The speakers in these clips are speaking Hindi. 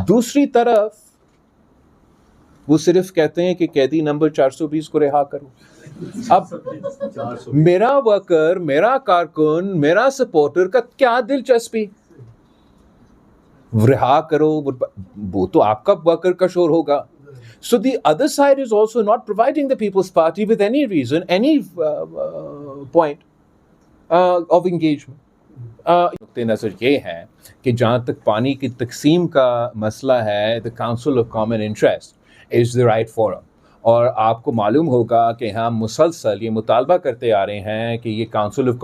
दूसरी तरफ वो सिर्फ कहते हैं कि कैदी नंबर 420 को रिहा करो। अब मेरा वर्कर, मेरा कारकुन, मेरा सपोर्टर का क्या दिलचस्पी? रिहा करो, वो तो आपका वर्कर का शोर होगा। So the other side is also not providing the People's Party with any reason, any point of engagement. नुक्ते नज़र ये है कि जहाँ तक पानी की तकसीम का मसला है, the Council of Common Interest is the right forum. और आपको मालूम होगा कि हम मुसलसल ये मुतालबा करते आ रहे हैं कि ये काउंसिल ऑफ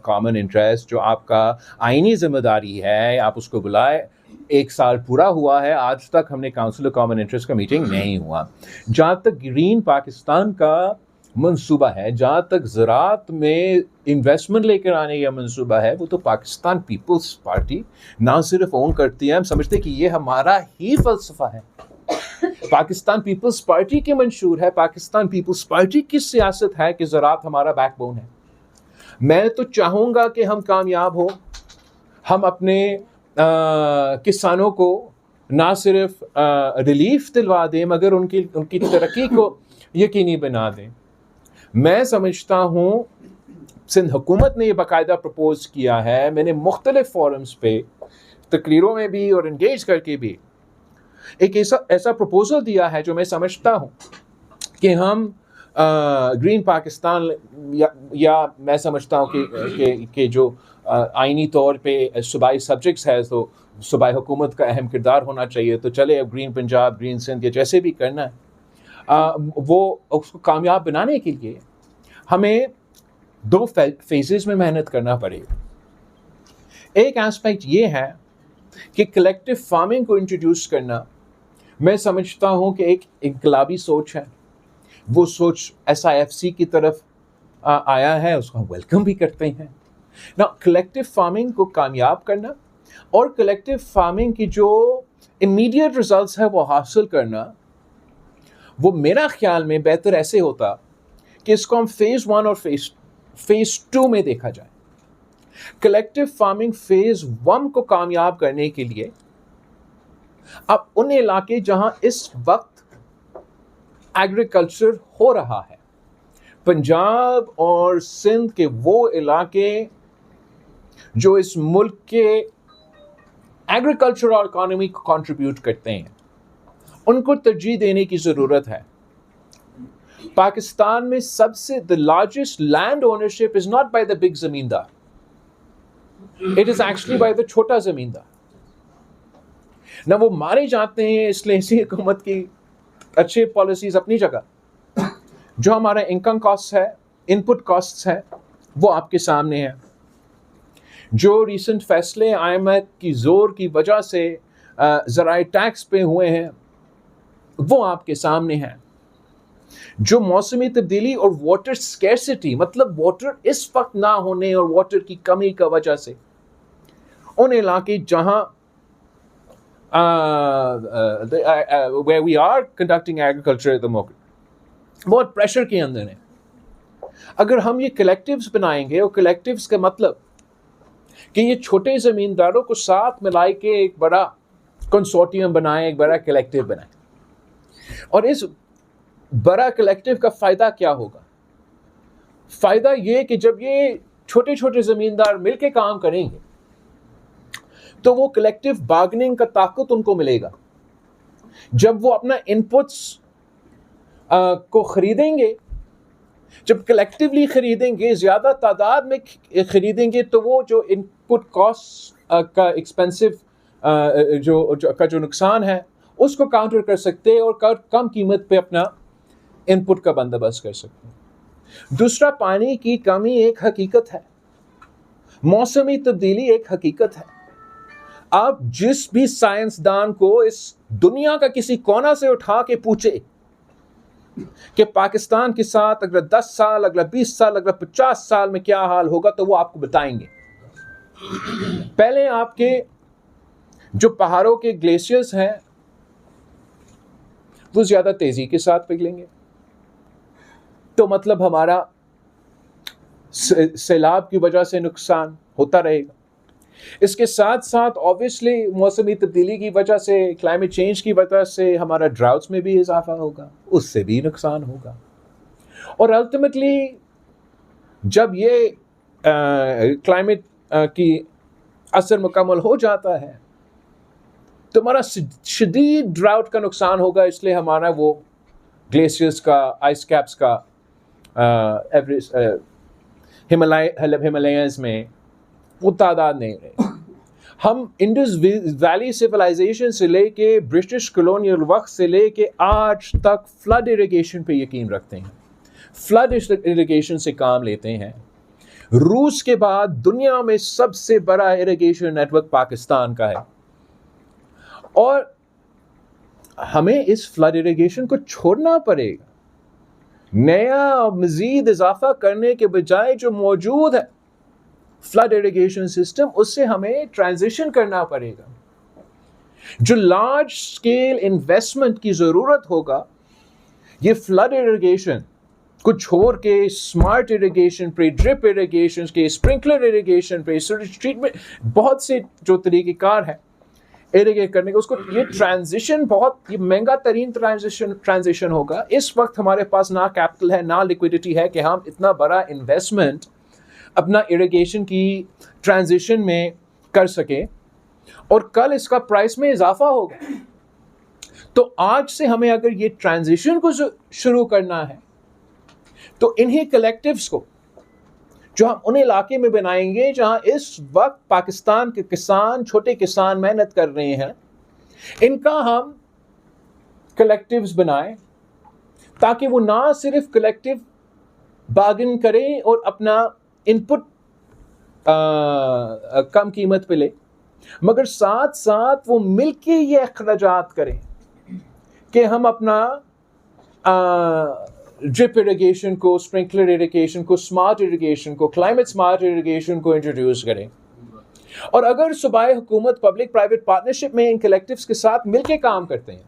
कॉमन इंटरेस्ट जो आपका आईनी जिम्मेदारी है, आप उसको बुलाए। 1 साल पूरा हुआ है, आज तक हमने काउंसिल ऑफ कॉमन इंटरेस्ट का मीटिंग नहीं हुआ। जहाँ तक ग्रीन पाकिस्तान का मंसूबा है, जहाँ तक ज़राअत में इन्वेस्टमेंट लेकर आने का मंसूबा है, वो तो पाकिस्तान पीपल्स पार्टी ना सिर्फ ओन करती है, हम समझते कि ये हमारा ही फ़लसफ़ा है। पाकिस्तान पीपल्स पार्टी की मंशूर है, पाकिस्तान पीपल्स पार्टी की सियासत है कि ज़राअत हमारा बैकबोन है। मैं तो चाहूँगा कि हम कामयाब हो, हम अपने किसानों को ना सिर्फ रिलीफ दिलवा दें मगर उनकी तरक्की को यकीनी बना दें। मैं समझता हूँ सिंध हुकूमत ने ये बाकायदा प्रपोज किया है, मैंने मुख्तलिफ फोरम्स पे तकरीरों में भी और इंगेज करके भी एक ऐसा प्रपोजल दिया है जो मैं समझता हूँ कि हम ग्रीन पाकिस्तान या मैं समझता हूँ कि जो आइनी तौर पे सूबाई सब्जेक्ट्स है तो सूबाई हुकूमत का अहम किरदार होना चाहिए, तो चले अब ग्रीन पंजाब, ग्रीन सिंध या जैसे भी करना है, वो उसको कामयाब बनाने के लिए हमें 2 फेजेस में मेहनत करना पड़ेगा। एक एस्पेक्ट ये है कि कलेक्टिव फार्मिंग को इंट्रोड्यूस करना, मैं समझता हूँ कि एक इनकलाबी सोच है। वो सोच SIFC की तरफ आया है, उसको हम वेलकम भी करते हैं ना। कलेक्टिव फार्मिंग को कामयाब करना और कलेक्टिव फार्मिंग की जो इमीडिएट रिजल्ट्स है वो हासिल करना, वो मेरा ख्याल में बेहतर ऐसे होता कि इसको हम फेज़ 1 और फेज़ 2 में देखा जाए। कलेक्टिव फार्मिंग फेज़ 1 को कामयाब करने के लिए अब उन इलाके जहां इस वक्त एग्रीकल्चर हो रहा है, पंजाब और सिंध के वो इलाके जो इस मुल्क के एग्रीकल्चर और इकोनॉमी को कंट्रीब्यूट करते हैं, उनको तरजीह देने की ज़रूरत है। पाकिस्तान में सबसे the largest land ownership is not by the big zamindar, it is actually by the छोटा जमींदार। ना वो मारे जाते हैं इसलिए इसी हुकूमत की अच्छी पॉलिसीज अपनी जगह, जो हमारा इनकम कॉस्ट है, इनपुट कॉस्ट्स है, वो आपके सामने है। जो रीसेंट फैसले IMF की जोर की वजह से ज़राए टैक्स पे हुए हैं, वो आपके सामने हैं। जो मौसमी तब्दीली और वाटर स्कैर्सिटी, मतलब वाटर इस वक्त ना होने और वाटर की कमी का वजह से उन इलाके जहां where we are conducting agriculture at the moment, बहुत प्रेशर के अंदर है। अगर हम ये कलेक्टिव्स बनाएंगे, और कलेक्टिव्स का मतलब कि ये छोटे ज़मींदारों को साथ मिला के एक बड़ा कंसोर्टियम बनाएं, एक बड़ा कलेक्टिव बनाएं, और इस बड़ा कलेक्टिव का फ़ायदा क्या होगा? फ़ायदा ये कि जब ये छोटे छोटे ज़मींदार मिलके काम करेंगे तो वो कलेक्टिव बार्गेनिंग का ताकत उनको मिलेगा। जब वो अपना इनपुट्स को खरीदेंगे, जब कलेक्टिवली खरीदेंगे, ज़्यादा तादाद में खरीदेंगे, तो वो जो इनपुट कॉस्ट का एक्सपेंसिव जो नुकसान है उसको काउंटर कर सकते हैं और कम कीमत पे अपना इनपुट का बंदोबस्त कर सकते हैं। दूसरा, पानी की कमी एक हकीकत है, मौसमी तब्दीली एक हकीकत है। आप जिस भी साइंसदान को इस दुनिया का किसी कोना से उठा के पूछे कि पाकिस्तान के साथ अगला 10 साल, अगला 20 साल, अगला 50 साल में क्या हाल होगा, तो वो आपको बताएंगे। पहले आपके जो पहाड़ों के ग्लेशियर्स हैं वो ज़्यादा तेज़ी के साथ पिघलेंगे, तो मतलब हमारा सैलाब की वजह से नुकसान होता रहेगा। इसके साथ साथ ऑब्वियसली मौसमी तब्दीली की वजह से, क्लाइमेट चेंज की वजह से हमारा ड्राउट्स में भी इजाफा होगा, उससे भी नुकसान होगा। और अल्टीमेटली जब ये क्लाइमेट की असर मुकम्मल हो जाता है तो हमारा शदीद ड्राउट का नुकसान होगा, इसलिए हमारा वो ग्लेशियर्स का, आइस कैप्स का, हिमालयस में वो तादाद नहीं रहे। हम इंडस वैली सिविलाइजेशन से लेके ब्रिटिश कॉलोनियल वक्त से लेके आज तक फ्लड इरिगेशन पे यकीन रखते हैं, फ्लड इरिगेशन से काम लेते हैं। रूस के बाद दुनिया में सबसे बड़ा इरिगेशन नेटवर्क पाकिस्तान का है, और हमें इस फ्लड इरिगेशन को छोड़ना पड़ेगा। नया और मजीद इजाफा करने के बजाय जो मौजूद है फ्लड इरिगेशन सिस्टम, उससे हमें ट्रांजिशन करना पड़ेगा। जो लार्ज स्केल इन्वेस्टमेंट की जरूरत होगा, ये फ्लड इरिगेशन को छोड़ के स्मार्ट इरिगेशन पे, ड्रिप इरिगेशन के, स्प्रिंकलर इरिगेशन पे, सीवेज ट्रीटमेंट, बहुत से जो तरीक़ेकार है इरिगेट करने का, उसको ये ट्रांजिशन बहुत ये महंगा तरीन ट्रांजिशन होगा। इस वक्त हमारे पास ना कैपिटल है, ना लिक्विडिटी है कि हम इतना बड़ा इन्वेस्टमेंट अपना इरिगेशन की ट्रांजिशन में कर सके, और कल इसका प्राइस में इजाफा होगा। तो आज से हमें अगर ये ट्रांजिशन को शुरू करना है तो इन्हीं कलेक्टिव्स को जो हम उन इलाके में बनाएंगे जहां इस वक्त पाकिस्तान के किसान, छोटे किसान मेहनत कर रहे हैं, इनका हम कलेक्टिव्स बनाएं, ताकि वो ना सिर्फ कलेक्टिव बार्गेन करें और अपना इनपुट कम कीमत पे ले, मगर साथ साथ वो मिलके ये अखराजात करें कि हम अपना ड्रिप इरिगेशन को, स्प्रिंकलर इरिगेशन को, स्मार्ट इरिगेशन को, क्लाइमेट स्मार्ट इरिगेशन को इंट्रोड्यूस करें। और अगर सूबाई हुकूमत पब्लिक प्राइवेट पार्टनरशिप में इन कलेक्टिव्स के साथ मिलके काम करते हैं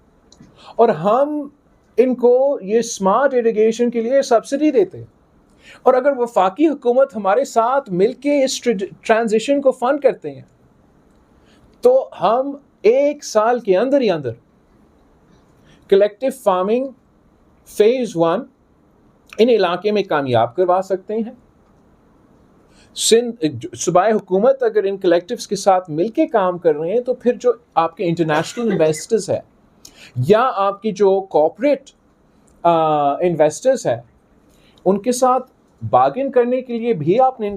और हम इनको ये स्मार्ट इरिगेशन के लिए सब्सिडी देते हैं, और अगर वफाकी हुकूमत हमारे साथ मिलके इस ट्रांजिशन को फंड करते हैं, तो हम 1 साल के अंदर ही अंदर कलेक्टिव फार्मिंग फेज 1 इन इलाके में कामयाब करवा सकते हैं। सूबाई हुकूमत अगर इन कलेक्टिव्स के साथ मिलके काम कर रहे हैं, तो फिर जो आपके इंटरनेशनल इन्वेस्टर्स है या आपकी जो कॉर्पोरेट इन्वेस्टर्स है, उनके साथ बार्गेन करने के लिए भी आपने